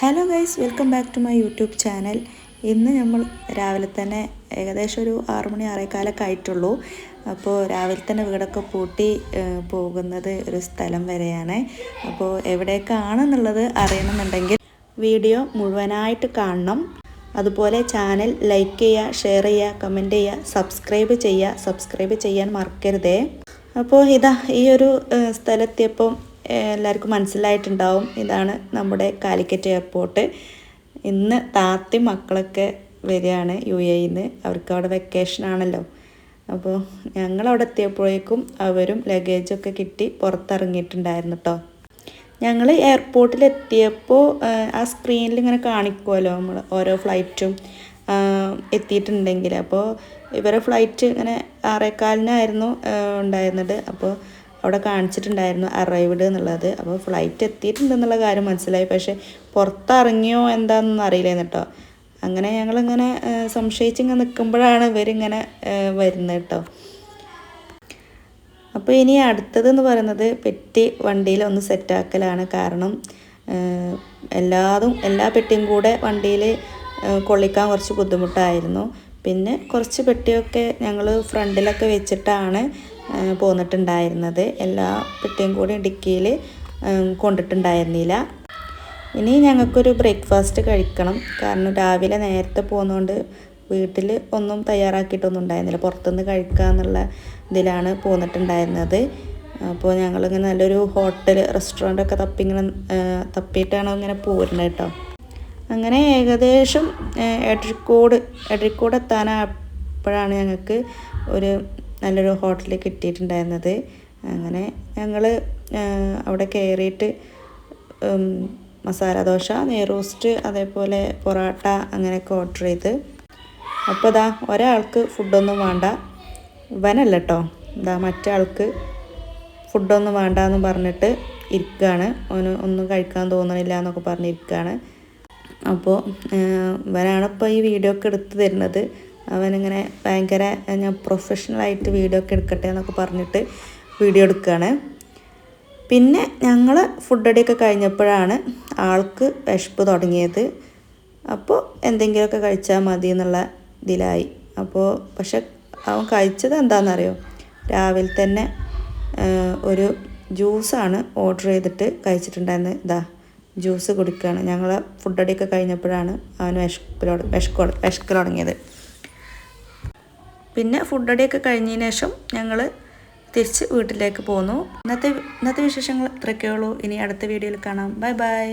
Hello guys, welcome back to my YouTube channel. ഇന്ന് നമ്മൾ രാവിലെ തന്നെ ഏകദേശം ഒരു 6 മണി 6:15 ആയിട്ടുള്ളൂ. അപ്പോൾ രാവിലെ തന്നെ വീടൊക്കെ പൂട്ടി പോകുന്നത് ഒരു സ്ഥലം വരെയാണ്. അപ്പോൾ എവിടേക്കാണെന്നുള്ളത് അറിയണമെന്നുണ്ടെങ്കിൽ വീഡിയോ മുഴുവനായിട്ട് കാണണം. അതുപോലെ ചാനൽ ലൈക്ക് ചെയ്യുക, ഷെയർ ചെയ്യുക, കമൻറ്റ് ചെയ്യുക, സബ്സ്ക്രൈബ് ചെയ്യാൻ മറക്കരുതേ. അപ്പോൾ ഇതാ ഈ ഒരു സ്ഥലത്തെത്തിയപ്പോൾ എല്ലാവർക്കും മനസ്സിലായിട്ടുണ്ടാവും, ഇതാണ് നമ്മുടെ കാലിക്കറ്റ് എയർപോർട്ട്. ഇന്ന് താത്തി മക്കളൊക്കെ വരികയാണ് UAE-ന്ന്. അവർക്ക് അവിടെ വെക്കേഷൻ ആണല്ലോ. അപ്പോൾ ഞങ്ങളവിടെ എത്തിയപ്പോഴേക്കും അവരും ലഗേജൊക്കെ കിട്ടി പുറത്തിറങ്ങിയിട്ടുണ്ടായിരുന്നു കേട്ടോ. ഞങ്ങൾ എയർപോർട്ടിലെത്തിയപ്പോൾ ആ സ്ക്രീനിൽ ഇങ്ങനെ കാണിക്കുമല്ലോ നമ്മൾ ഓരോ ഫ്ലൈറ്റും എത്തിയിട്ടുണ്ടെങ്കിൽ. അപ്പോൾ ഇവരെ ഫ്ലൈറ്റ് ഇങ്ങനെ 6:15 ഉണ്ടായിരുന്നത്. അപ്പോൾ അവിടെ കാണിച്ചിട്ടുണ്ടായിരുന്നു അറൈവ്ഡ് എന്നുള്ളത്. അപ്പോൾ ഫ്ലൈറ്റ് എത്തിയിട്ടുണ്ടെന്നുള്ള കാര്യം മനസ്സിലായി, പക്ഷേ പുറത്തിറങ്ങിയോ എന്താണെന്നൊന്നും അറിയില്ലായിരുന്നു കേട്ടോ. അങ്ങനെ ഞങ്ങളിങ്ങനെ സംശയിച്ചിങ്ങനെ നിൽക്കുമ്പോഴാണ് ഇവരിങ്ങനെ വരുന്നത് കേട്ടോ. അപ്പോൾ ഇനി അടുത്തതെന്ന് പറയുന്നത് പെട്ടി വണ്ടിയിൽ ഒന്ന് സെറ്റാക്കലാണ്. കാരണം എല്ലാ പെട്ടിയും കൂടെ വണ്ടിയിൽ കൊള്ളിക്കാൻ കുറച്ച് ബുദ്ധിമുട്ടായിരുന്നു. പിന്നെ കുറച്ച് പെട്ടിയൊക്കെ ഞങ്ങൾ ഫ്രണ്ടിലൊക്കെ വെച്ചിട്ടാണ് പോന്നിട്ടുണ്ടായിരുന്നത്. എല്ലാ പെട്ടിയും കൂടി ഡിക്കിയിൽ കൊണ്ടിട്ടുണ്ടായിരുന്നില്ല. ഇനി ഞങ്ങൾക്കൊരു ബ്രേക്ക്ഫാസ്റ്റ് കഴിക്കണം. കാരണം രാവിലെ നേരത്തെ പോകുന്നതുകൊണ്ട് വീട്ടിൽ ഒന്നും തയ്യാറാക്കിയിട്ടൊന്നും ഉണ്ടായിരുന്നില്ല. പുറത്തുനിന്ന് കഴിക്കുക എന്നുള്ള ഇതിലാണ് പോന്നിട്ടുണ്ടായിരുന്നത്. അപ്പോൾ ഞങ്ങളിങ്ങനെ നല്ലൊരു ഹോട്ടൽ റെസ്റ്റോറൻറ്റൊക്കെ തപ്പിയിട്ടാണ് ഇങ്ങനെ പോരുന്നത് കേട്ടോ. അങ്ങനെ ഏകദേശം എടരിക്കോട് എത്താനായപ്പോഴാണ് ഞങ്ങൾക്ക് ഒരു നല്ലൊരു ഹോട്ടൽ കിട്ടിയിട്ടുണ്ടായിരുന്നത്. അങ്ങനെ ഞങ്ങൾ അവിടെ കയറിയിട്ട് മസാല ദോശ, നെയ്റോസ്റ്റ്, അതേപോലെ പൊറോട്ട അങ്ങനെയൊക്കെ ഓർഡർ ചെയ്ത്. അപ്പോൾ ഇതാ ഒരാൾക്ക് ഫുഡൊന്നും വേണ്ട, ഇവനല്ല കേട്ടോ, ഇതാ മറ്റേ ആൾക്ക് ഫുഡൊന്നും വേണ്ട എന്ന് പറഞ്ഞിട്ട് ഇരിക്കുകയാണ്. അവന് ഒന്നും കഴിക്കാൻ തോന്നണില്ല എന്നൊക്കെ പറഞ്ഞിരിക്കുകയാണ്. അപ്പോൾ ഇവനാണ് ഇപ്പോൾ ഈ വീഡിയോ ഒക്കെ എടുത്ത് തരുന്നത്. അവനിങ്ങനെ ഭയങ്കര ഞാൻ പ്രൊഫഷണലായിട്ട് വീഡിയോ ഒക്കെ എടുക്കട്ടെ എന്നൊക്കെ പറഞ്ഞിട്ട് വീഡിയോ എടുക്കുകയാണ്. പിന്നെ ഞങ്ങൾ ഫുഡടിയൊക്കെ കഴിഞ്ഞപ്പോഴാണ് ആൾക്ക് വിശപ്പ് തുടങ്ങിയത്. അപ്പോൾ എന്തെങ്കിലുമൊക്കെ കഴിച്ചാൽ മതി എന്നുള്ള ഇതിലായി. അപ്പോൾ പക്ഷെ അവൻ കഴിച്ചത് എന്താണെന്നറിയോ, രാവിലെ തന്നെ ഒരു ജ്യൂസാണ് ഓർഡർ ചെയ്തിട്ട് കഴിച്ചിട്ടുണ്ടായിരുന്നത്. ഇതാ ജ്യൂസ് കുടിക്കുകയാണ്. ഞങ്ങൾ ഫുഡടിയൊക്കെ കഴിഞ്ഞപ്പോഴാണ് അവന് വിശക്കൽ തുടങ്ങിയത്. പിന്നെ ഫുഡടിയൊക്കെ കഴിഞ്ഞതിന് ശേഷം ഞങ്ങൾ തിരിച്ച് വീട്ടിലേക്ക് പോന്നു. ഇന്നത്തെ വിശേഷങ്ങൾ ഇത്രയൊക്കെ ഉള്ളൂ. ഇനി അടുത്ത വീഡിയോയിൽ കാണാം. Bye bye.